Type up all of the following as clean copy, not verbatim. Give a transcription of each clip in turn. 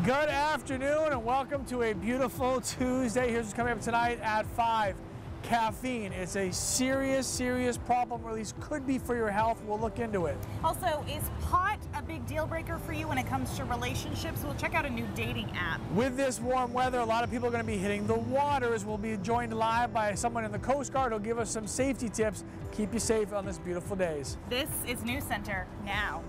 Good afternoon and welcome to a beautiful Tuesday. Here's what's coming up tonight at 5. Caffeine. It's a serious problem, or at least could be for your health. We'll look into it. Also, is pot a big deal breaker for you when it comes to relationships? We'll check out a new dating app. With this warm weather, a lot of people are going to be hitting the waters. We'll be joined live by someone in the Coast Guard who'll give us some safety tips. Keep you safe on this beautiful days. This is News Center now.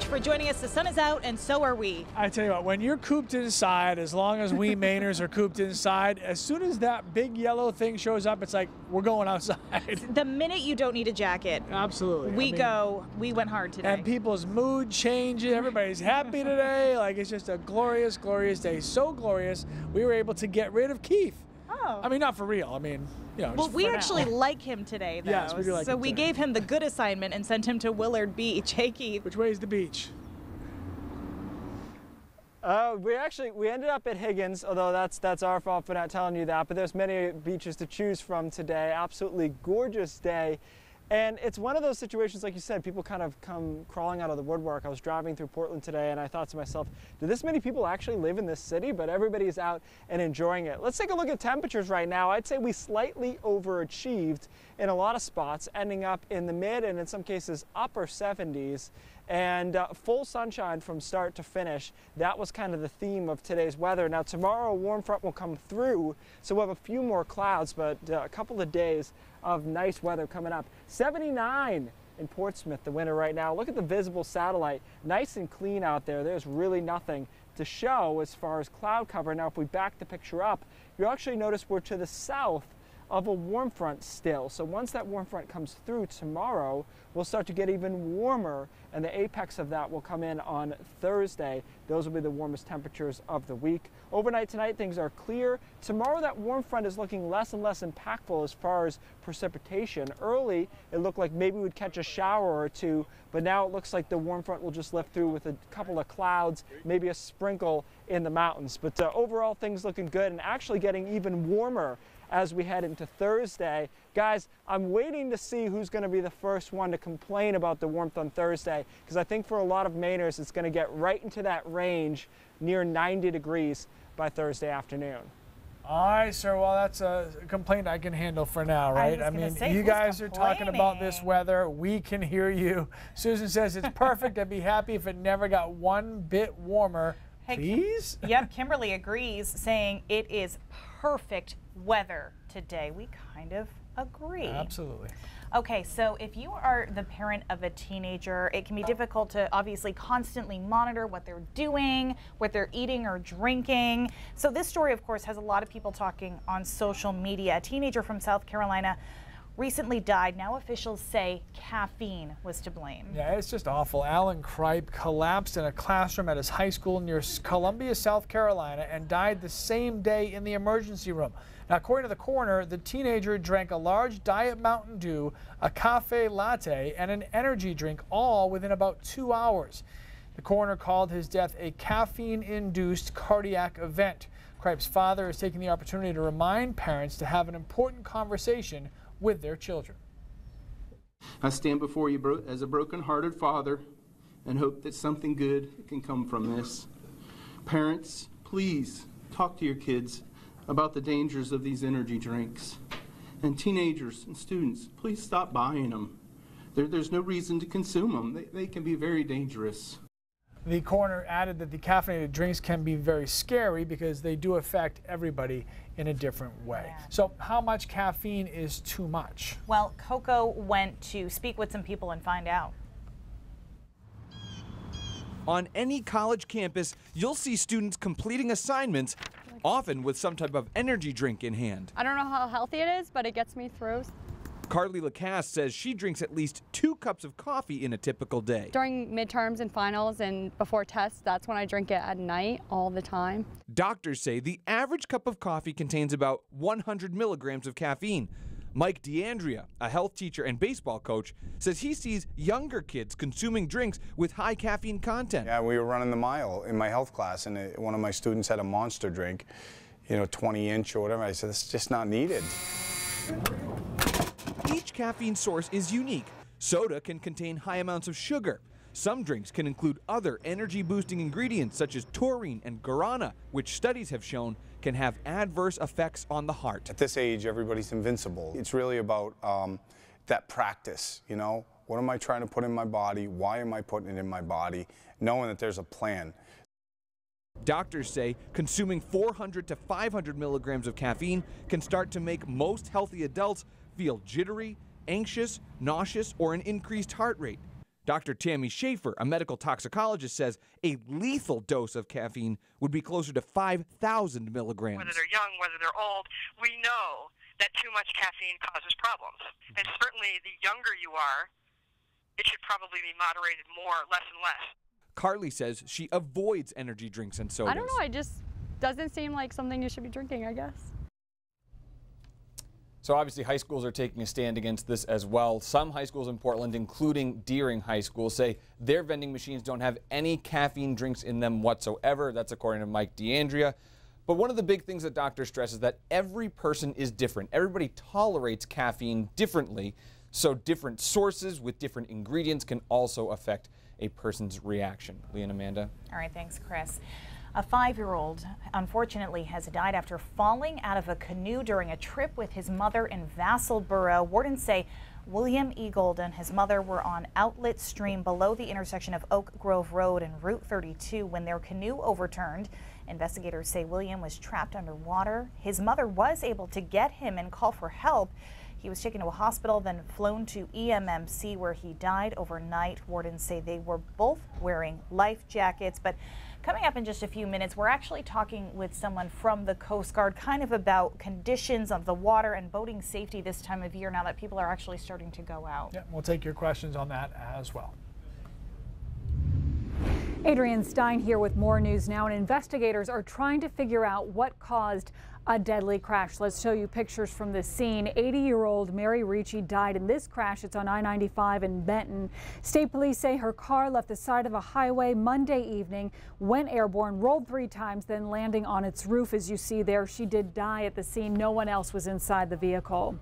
For joining us. The sun is out and so are we. I tell you what, when you're cooped inside, as long as we Mainers are cooped inside, as soon as that big yellow thing shows up, it's like we're going outside. The minute you don't need a jacket. Absolutely. We went hard today. And people's mood changes. Everybody's happy today. Like, it's just a glorious day. So glorious, we were able to get rid of Keith. Oh. I mean, not for real. I mean, you know. Well, we actually like him today, though. Yes, we do like him. So we gave him the good assignment and sent him to Willard Beach. Hey, Keith. Which way is the beach? We ended up at Higgins, although that's our fault for not telling you that. But there's many beaches to choose from today. Absolutely gorgeous day. And it's one of those situations, like you said, people kind of come crawling out of the woodwork. I was driving through Portland today and I thought to myself, do this many people actually live in this city? But everybody's out and enjoying it. Let's take a look at temperatures right now. I'd say we slightly overachieved in a lot of spots, ending up in the mid and in some cases upper 70s. And full sunshine from start to finish. That was kind of the theme of today's weather. Now tomorrow a warm front will come through, so we'll have a few more clouds, but a couple of days of nice weather coming up. 79 in Portsmouth, the winter right now. Look at the visible satellite. Nice and clean out there. There's really nothing to show as far as cloud cover. Now if we back the picture up, you'll actually notice we're to the south of a warm front still. So once that warm front comes through tomorrow, we'll start to get even warmer, and the apex of that will come in on Thursday. Those will be the warmest temperatures of the week. Overnight tonight, things are clear. Tomorrow, that warm front is looking less and less impactful as far as precipitation. Early, it looked like maybe we'd catch a shower or two, but now it looks like the warm front will just lift through with a couple of clouds, maybe a sprinkle in the mountains. But overall, things looking good and actually getting even warmer as we head into Thursday. Guys, I'm waiting to see who's going to be the first one to complain about the warmth on Thursday, because I think for a lot of Mainers, it's going to get right into that range near 90 degrees by Thursday afternoon. All right, sir. Well, that's a complaint I can handle for now, right? I mean, you guys are talking about this weather. We can hear you. Susan says it's perfect. I'd be happy if it never got one bit warmer. Hey, please? Yep, Kimberly agrees, saying it is perfect weather today. We kind of agree. Absolutely. Okay, so if you are the parent of a teenager, it can be difficult to obviously constantly monitor what they're doing, what they're eating or drinking. So this story, of course, has a lot of people talking on social media. A teenager from South Carolina recently died. Now officials say caffeine was to blame. Yeah, it's just awful. Alan Kripe collapsed in a classroom at his high school near Columbia, South Carolina, and died the same day in the emergency room. Now, according to the coroner, the teenager drank a large Diet Mountain Dew, a cafe latte, and an energy drink, all within about 2 hours. The coroner called his death a caffeine-induced cardiac event. Kripe's father is taking the opportunity to remind parents to have an important conversation with their children. I stand before you as a broken-hearted father and hope that something good can come from this. Parents, please talk to your kids about the dangers of these energy drinks. And teenagers and students, please stop buying them. There's no reason to consume them. They can be very dangerous. The coroner added that the caffeinated drinks can be very scary because they do affect everybody in a different way. Yeah. So how much caffeine is too much? Well, Coco went to speak with some people and find out. On any college campus, you'll see students completing assignments, often with some type of energy drink in hand. I don't know how healthy it is, but it gets me through. Carly Lacasse says she drinks at least 2 cups of coffee in a typical day. During midterms and finals and before tests, that's when I drink it at night all the time. Doctors say the average cup of coffee contains about 100 milligrams of caffeine. Mike D'Andrea, a health teacher and baseball coach, says he sees younger kids consuming drinks with high caffeine content. Yeah, we were running the mile in my health class, and one of my students had a Monster drink, 20-inch or whatever. I said, this is just not needed. Each caffeine source is unique. Soda can contain high amounts of sugar. Some drinks can include other energy-boosting ingredients such as taurine and guarana, which studies have shown can have adverse effects on the heart. At this age, everybody's invincible. It's really about that practice, What am I trying to put in my body? Why am I putting it in my body? Knowing that there's a plan. Doctors say consuming 400 to 500 milligrams of caffeine can start to make most healthy adults feel jittery, anxious, nauseous, or an increased heart rate. Dr. Tammy Schaefer, a medical toxicologist, says a lethal dose of caffeine would be closer to 5,000 milligrams. Whether they're young, whether they're old, we know that too much caffeine causes problems. And certainly the younger you are, it should probably be moderated more, less and less. Carly says she avoids energy drinks and sodas. I don't know, it just doesn't seem like something you should be drinking, I guess. So obviously high schools are taking a stand against this as well. Some high schools in Portland, including Deering High School, say their vending machines don't have any caffeine drinks in them whatsoever. That's according to Mike D'Andrea. But one of the big things that doctor stresses is that every person is different. Everybody tolerates caffeine differently. So different sources with different ingredients can also affect a person's reaction. Leah and Amanda. All right, thanks, Chris. A 5-year-old, unfortunately, has died after falling out of a canoe during a trip with his mother in Vassalboro. Wardens say William Eagold and his mother were on Outlet Stream below the intersection of Oak Grove Road and Route 32 when their canoe overturned. Investigators say William was trapped underwater. His mother was able to get him and call for help. He was taken to a hospital, then flown to EMMC, where he died overnight. Wardens say they were both wearing life jackets. But coming up in just a few minutes, we're actually talking with someone from the Coast Guard kind of about conditions of the water and boating safety this time of year now that people are actually starting to go out. Yeah, we'll take your questions on that as well. Adrienne Stein here with more news now, and investigators are trying to figure out what caused a deadly crash. Let's show you pictures from the scene. 80-year-old Mary Ricci died in this crash. It's on I-95 in Benton. State police say her car left the side of a highway Monday evening, went airborne, rolled 3 times, then landing on its roof. As you see there, she did die at the scene. No one else was inside the vehicle.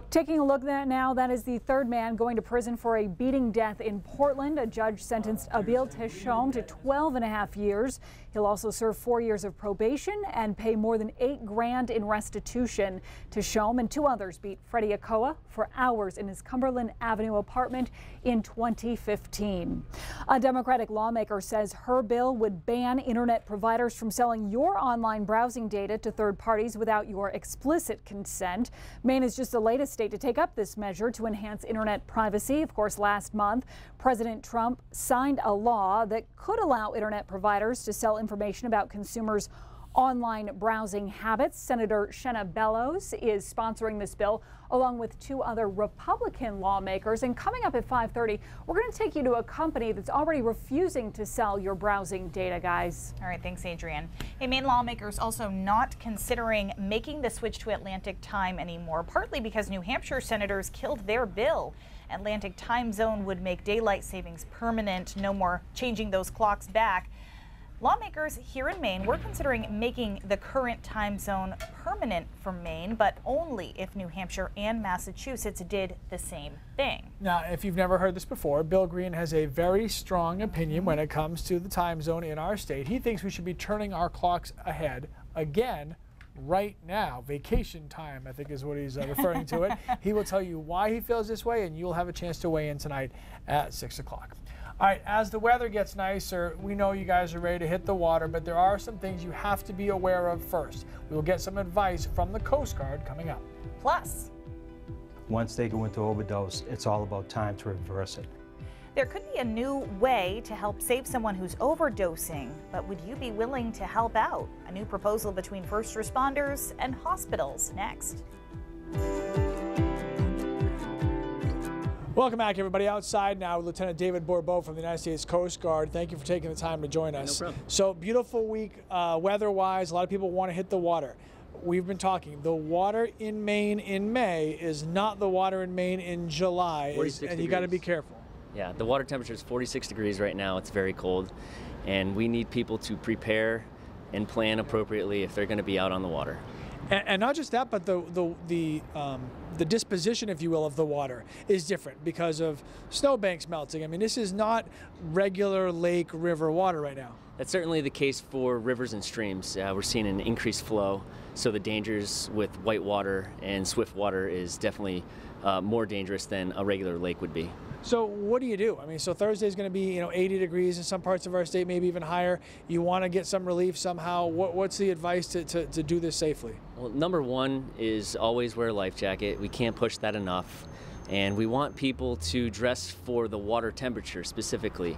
Taking a look at now, that is the 3rd man going to prison for a beating death in Portland. A judge sentenced Abil Teshome to 12.5 years. He'll also serve 4 years of probation and pay more than $8 grand in restitution. Teshome and 2 others beat Freddie Akoa for hours in his Cumberland Avenue apartment in 2015. A Democratic lawmaker says her bill would ban internet providers from selling your online browsing data to third parties without your explicit consent. Maine is just the latest state to take up this measure to enhance internet privacy. Of course, last month, President Trump signed a law that could allow internet providers to sell information about consumers' online browsing habits. Senator Shenna Bellows is sponsoring this bill along with 2 other Republican lawmakers. And coming up at 5:30, we're going to take you to a company that's already refusing to sell your browsing data, guys. All right, thanks, Adrienne. Hey, Maine lawmakers also not considering making the switch to Atlantic time anymore, partly because New Hampshire senators killed their bill. Atlantic time zone would make daylight savings permanent, no more changing those clocks back. Lawmakers here in Maine were considering making the current time zone permanent for Maine, but only if New Hampshire and Massachusetts did the same thing. Now, if you've never heard this before, Bill Green has a very strong opinion when it comes to the time zone in our state. He thinks we should be turning our clocks ahead again right now. Vacation time, I think, is what he's referring to it. He will tell you why he feels this way, and you'll have a chance to weigh in tonight at 6 o'clock. All right, as the weather gets nicer, we know you guys are ready to hit the water, but there are some things you have to be aware of first. We will get some advice from the Coast Guard coming up. Plus, once they go into overdose, it's all about time to reverse it. there could be a new way to help save someone who's overdosing, but would you be willing to help out? A new proposal between first responders and hospitals next. Welcome back, everybody. Outside now, Lieutenant David Bourbeau from the United States Coast Guard. Thank you for taking the time to join us. No problem. So, beautiful week weather-wise. A lot of people want to hit the water. we've been talking, the water in Maine in May is not the water in Maine in July, and you got to be careful. Yeah, the water temperature is 46 degrees right now. It's very cold, and we need people to prepare and plan appropriately if they're going to be out on the water. And not just that, but the disposition, if you will, of the water is different because of snowbanks melting. I mean, this is not regular lake, river water right now. That's certainly the case for rivers and streams. We're seeing an increased flow, so the dangers with white water and swift water is definitely more dangerous than a regular lake would be. So what do you do? I mean, so Thursday is going to be 80 degrees in some parts of our state, maybe even higher. You want to get some relief somehow. What's the advice to do this safely? Well, number one is always wear a life jacket. We can't push that enough. And we want people to dress for the water temperature specifically.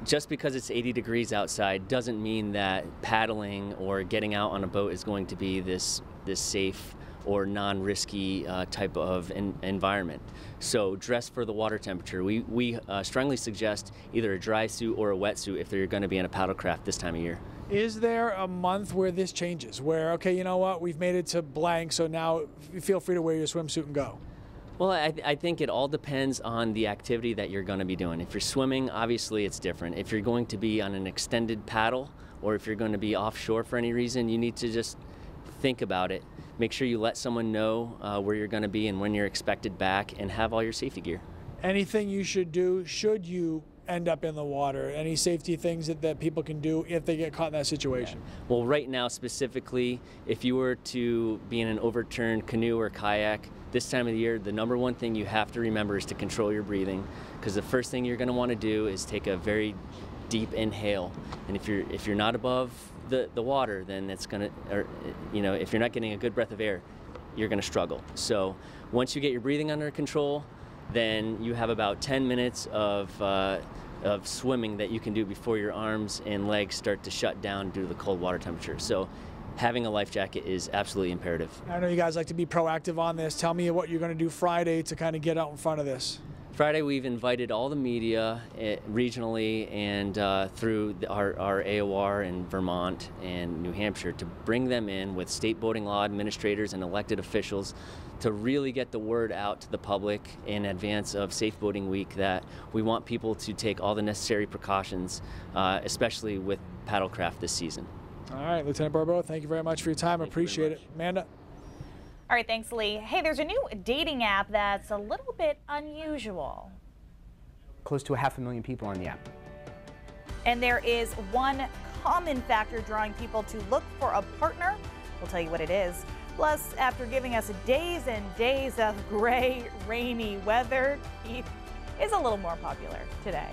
Just because it's 80 degrees outside doesn't mean that paddling or getting out on a boat is going to be this safe or non-risky type of environment. So dress for the water temperature. We strongly suggest either a dry suit or a wetsuit if you're going to be in a paddlecraft this time of year. Is there a month where this changes, where, okay, you know what, we've made it to blank, so now feel free to wear your swimsuit and go? Well, I think it all depends on the activity that you're going to be doing. If you're swimming, obviously it's different. If you're going to be on an extended paddle, or if you're going to be offshore for any reason, you need to just think about it. Make sure you let someone know where you're going to be and when you're expected back, and have all your safety gear. Anything you should do should you end up in the water? Any safety things that people can do if they get caught in that situation? Yeah. Well, right now specifically, if you were to be in an overturned canoe or kayak, this time of the year, the number one thing you have to remember is to control your breathing, because the first thing you're going to want to do is take a very deep inhale. And if you're not above the water, then it's going to, or if you're not getting a good breath of air, you're going to struggle. So once you get your breathing under control, then you have about 10 minutes of swimming that you can do before your arms and legs start to shut down due to the cold water temperature. So having a life jacket is absolutely imperative. I know you guys like to be proactive on this. Tell me what you're going to do Friday to kind of get out in front of this. Friday, we've invited all the media regionally and through our AOR in Vermont and New Hampshire to bring them in with state boating law administrators and elected officials to really get the word out to the public in advance of Safe Boating Week that we want people to take all the necessary precautions, especially with paddlecraft this season. All right, Lieutenant Bourbeau, thank you very much for your time. Appreciate it. Amanda? All right, thanks, Lee. Hey, there's a new dating app that's a little bit unusual. Close to 500,000 people on the app. And there is one common factor drawing people to look for a partner. We'll tell you what it is. Plus, after giving us days and days of gray, rainy weather, Keith is a little more popular today.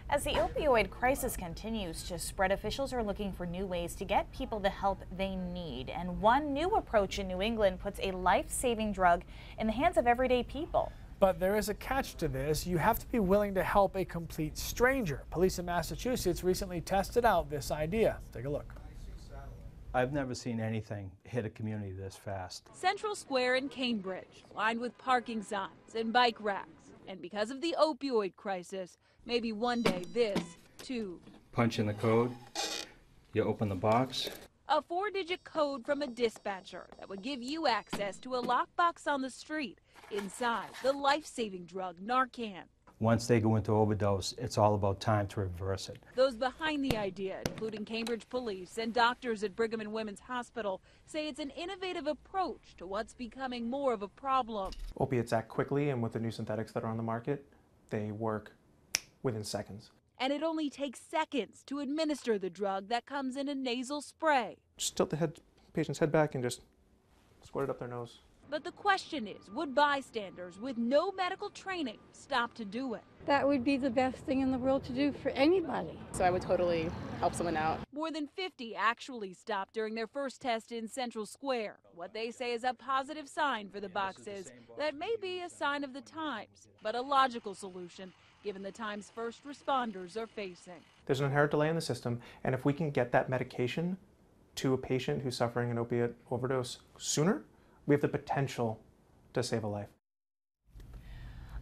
As the opioid crisis continues to spread, officials are looking for new ways to get people the help they need. And one new approach in New England puts a life-saving drug in the hands of everyday people. But there is a catch to this. You have to be willing to help a complete stranger. Police in Massachusetts recently tested out this idea. Take a look. I've never seen anything hit a community this fast. Central Square in Cambridge, lined with parking signs and bike racks. And because of the opioid crisis, maybe one day this, too. Punch in the code, you open the box. A 4-digit code from a dispatcher that would give you access to a lockbox on the street. Inside, the life-saving drug Narcan. Once they go into overdose, it's all about time to reverse it. Those behind the idea, including Cambridge police and doctors at Brigham and Women's Hospital, say it's an innovative approach to what's becoming more of a problem. Opiates act quickly, and with the new synthetics that are on the market, they work within seconds. And it only takes seconds to administer the drug that comes in a nasal spray. Just tilt the patient's head back and just squirt it up their nose. But the question is, would bystanders with no medical training stop to do it? That would be the best thing in the world to do for anybody. So I would totally help someone out. More than 50 actually stopped during their first test in Central Square. What they say is a positive sign for the boxes that may be a sign of the times, but a logical solution given the times first responders are facing. There's an inherent delay in the system, and if we can get that medication to a patient who's suffering an opiate overdose sooner, we have the potential to save a life.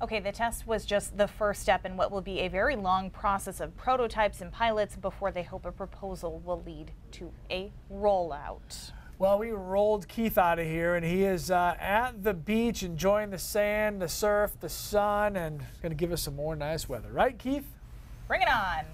Okay, the test was just the first step in what will be a very long process of prototypes and pilots before they hope a proposal will lead to a rollout. Well, we rolled Keith out of here, and he is at the beach enjoying the sand, the surf, the sun, and going to give us some more nice weather. Right, Keith? Bring it on.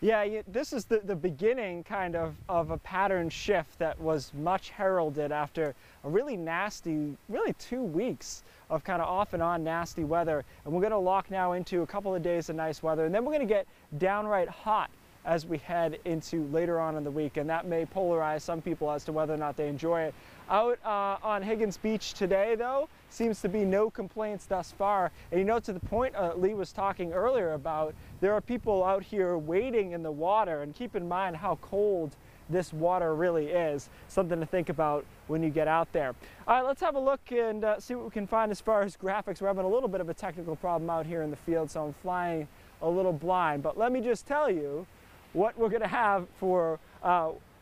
Yeah, this is the beginning kind of a pattern shift that was much heralded after a really nasty, really 2 weeks of kind of off and on nasty weather. And we're going to lock now into a couple of days of nice weather, and then we're going to get downright hot as we head into later on in the week, and that may polarize some people as to whether or not they enjoy it. Out on Higgins Beach today, though, seems to be no complaints thus far. And you know, to the point Lee was talking earlier about, there are people out here wading in the water, and keep in mind how cold this water really is. Something to think about when you get out there. All right, let's have a look and see what we can find as far as graphics. We're having a little bit of a technical problem out here in the field, so I'm flying a little blind. But let me just tell you what we're going to have for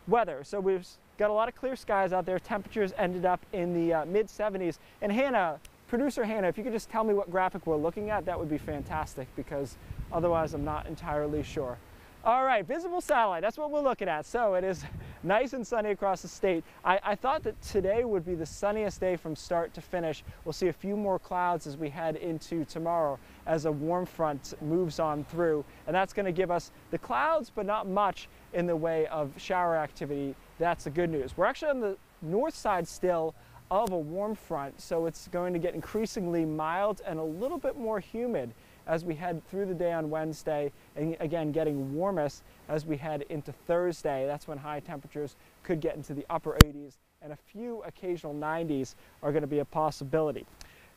weather. So we've got a lot of clear skies out there. Temperatures ended up in the mid-70s. And Hannah, producer Hannah, if you could just tell me what graphic we're looking at, that would be fantastic, because otherwise I'm not entirely sure. All right, visible satellite, that's what we're looking at. So it is nice and sunny across the state. I thought that today would be the sunniest day from start to finish. We'll see a few more clouds as we head into tomorrow as a warm front moves on through. And that's going to give us the clouds, but not much in the way of shower activity. That's the good news. We're actually on the north side still of a warm front, so it's going to get increasingly mild and a little bit more humid as we head through the day on Wednesday, and again getting warmest as we head into Thursday. That's when high temperatures could get into the upper 80s, and a few occasional 90s are going to be a possibility.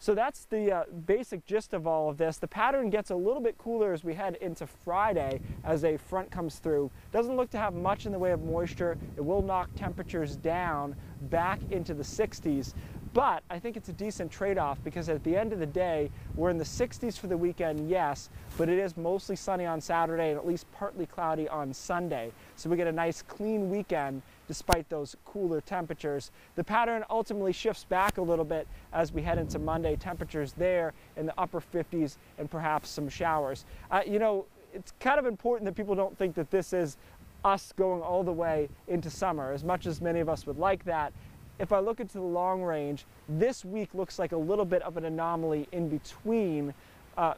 So that's the basic gist of all of this. The pattern gets a little bit cooler as we head into Friday as a front comes through. Doesn't look to have much in the way of moisture. It will knock temperatures down back into the 60s. But I think it's a decent trade-off, because at the end of the day, we're in the 60s for the weekend, yes, but it is mostly sunny on Saturday and at least partly cloudy on Sunday. So we get a nice clean weekend despite those cooler temperatures. The pattern ultimately shifts back a little bit as we head into Monday. Temperatures there in the upper 50s and perhaps some showers. You know, it's kind of important that people don't think that this is us going all the way into summer, as much as many of us would like that. If I look into the long range, this week looks like a little bit of an anomaly in between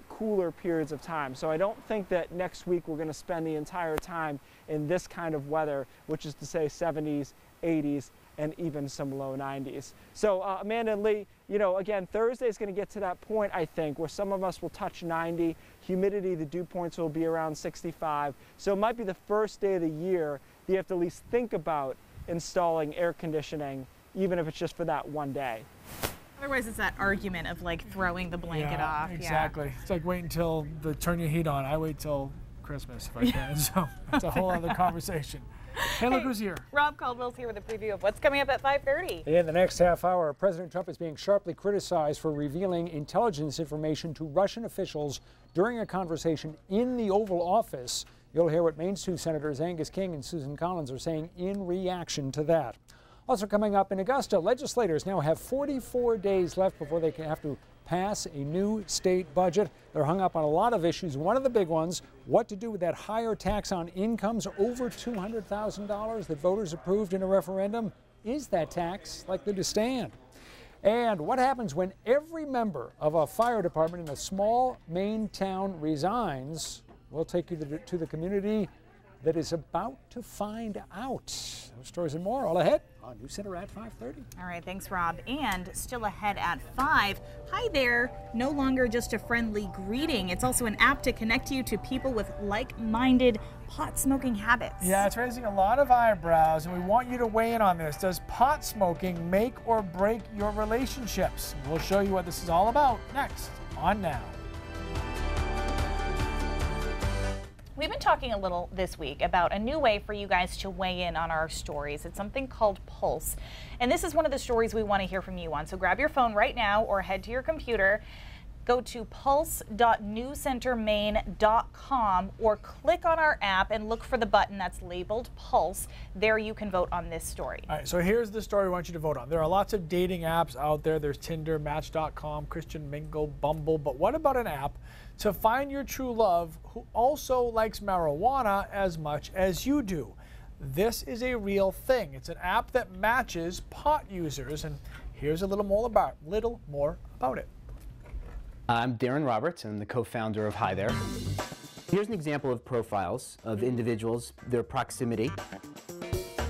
cooler periods of time. So I don't think that next week we're going to spend the entire time in this kind of weather, which is to say 70s, 80s, and even some low 90s. So Amanda and Lee, you know, again, Thursday is going to get to that point, I think, where some of us will touch 90. Humidity, the dew points will be around 65. So it might be the first day of the year that you have to at least think about installing air conditioning, even if it's just for that one day. Otherwise, it's that argument of like throwing the blanket off. Exactly. It's like wait until the turn your heat on. I wait till Christmas if I can. So it's a whole other conversation. Hey, look who's here. Rob Caldwell's here with a preview of what's coming up at 5:30. In the next half hour, President Trump is being sharply criticized for revealing intelligence information to Russian officials during a conversation in the Oval Office. You'll hear what Maine's two senators, Angus King and Susan Collins, are saying in reaction to that. Also coming up in Augusta, legislators now have 44 days left before they have to pass a new state budget. They're hung up on a lot of issues. One of the big ones, what to do with that higher tax on incomes over $200,000 that voters approved in a referendum. Is that tax likely to stand? And what happens when every member of a fire department in a small Maine town resigns? We'll take you to the community that is about to find out. Those stories and more all ahead on News Center at 5:30. All right, thanks, Rob. And still ahead at 5. Hi there. No longer just a friendly greeting. It's also an app to connect you to people with like-minded pot smoking habits. Yeah, it's raising a lot of eyebrows, and we want you to weigh in on this. Does pot smoking make or break your relationships? We'll show you what this is all about next on Now. We've been talking a little this week about a new way for you guys to weigh in on our stories. It's something called Pulse. And this is one of the stories we want to hear from you on. So grab your phone right now or head to your computer. Go to pulse.newscentermaine.com or click on our app and look for the button that's labeled Pulse. There you can vote on this story. All right, so here's the story we want you to vote on. There are lots of dating apps out there. There's Tinder, Match.com, Christian Mingle, Bumble. But what about an app to find your true love who also likes marijuana as much as you do? This is a real thing. It's an app that matches pot users, and here's a little more about it. I'm Darren Roberts. I'm the co-founder of Hi There. Here's an example of profiles of individuals, their proximity.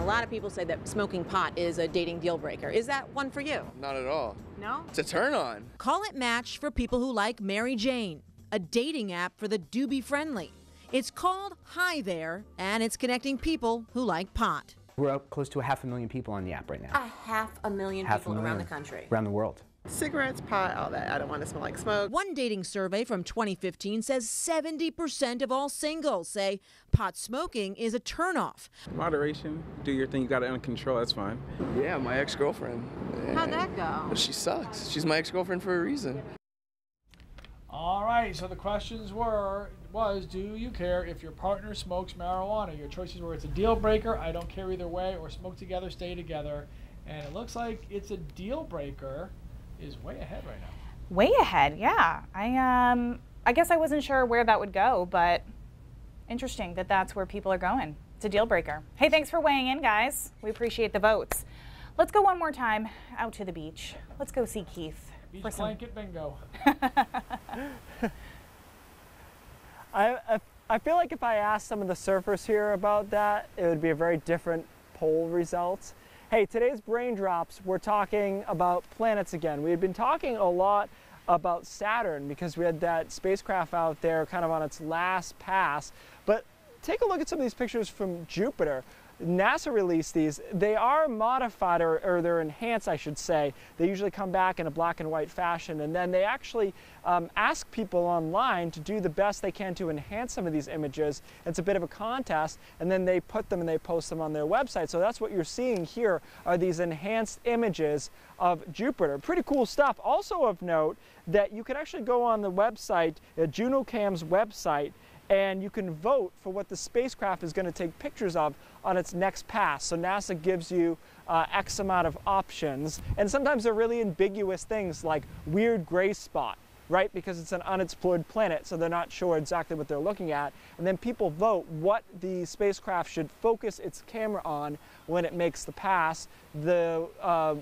A lot of people say that smoking pot is a dating deal breaker. Is that one for you? Not at all. No? It's a turn on. Call it Match for people who like Mary Jane, a dating app for the doobie friendly. It's called Hi There, and it's connecting people who like pot. We're up close to 500,000 people on the app right now. 500,000 people around the country. Around the world. Cigarettes, pot, all that. I don't want to smell like smoke. One dating survey from 2015 says 70% of all singles say pot smoking is a turnoff. Moderation. Do your thing. You got it under control. That's fine. Yeah, my ex-girlfriend. How'd that go? She sucks. She's my ex-girlfriend for a reason. All right, so the questions was, do you care if your partner smokes marijuana? Your choices were, it's a deal breaker, I don't care either way, or smoke together, stay together. And it looks like it's a deal breaker is way ahead right now. Way ahead, yeah. I guess I wasn't sure where that would go, but interesting that that's where people are going. It's a deal breaker. Hey, thanks for weighing in, guys. We appreciate the votes. Let's go one more time out to the beach. Let's go see Keith. Beach blanket bingo. I feel like if I asked some of the surfers here about that, it would be a very different poll result. Hey, today's Brain Drops, we're talking about planets again. We had been talking a lot about Saturn because we had that spacecraft out there kind of on its last pass. But take a look at some of these pictures from Jupiter. NASA released these. They are modified, or they're enhanced, I should say. They usually come back in a black and white fashion, and then they actually ask people online to do the best they can to enhance some of these images. It's a bit of a contest, and then they put them and they post them on their website. So that's what you're seeing here are these enhanced images of Jupiter. Pretty cool stuff. Also of note that you can actually go on the website, JunoCam's website, and you can vote for what the spacecraft is going to take pictures of on its next pass. So NASA gives you X amount of options, and sometimes they're really ambiguous things like weird gray spot, right? Because it's an unexplored planet, so they're not sure exactly what they're looking at. And then people vote what the spacecraft should focus its camera on when it makes the pass. The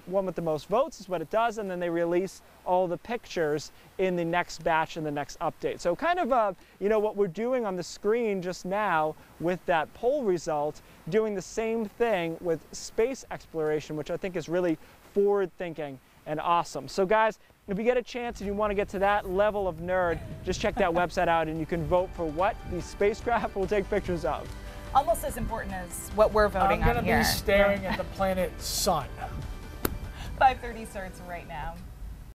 one with the most votes is what it does, and then they release all the pictures in the next batch and the next update. So kind of, you know, what we're doing on the screen just now with that poll result, doing the same thing with space exploration, which I think is really forward-thinking and awesome. So guys, if you get a chance and you want to get to that level of nerd, just check that website out and you can vote for what the spacecraft will take pictures of. Almost as important as what we're voting on here. I'm going to be staring at the planet Sun. 5:30 starts right now.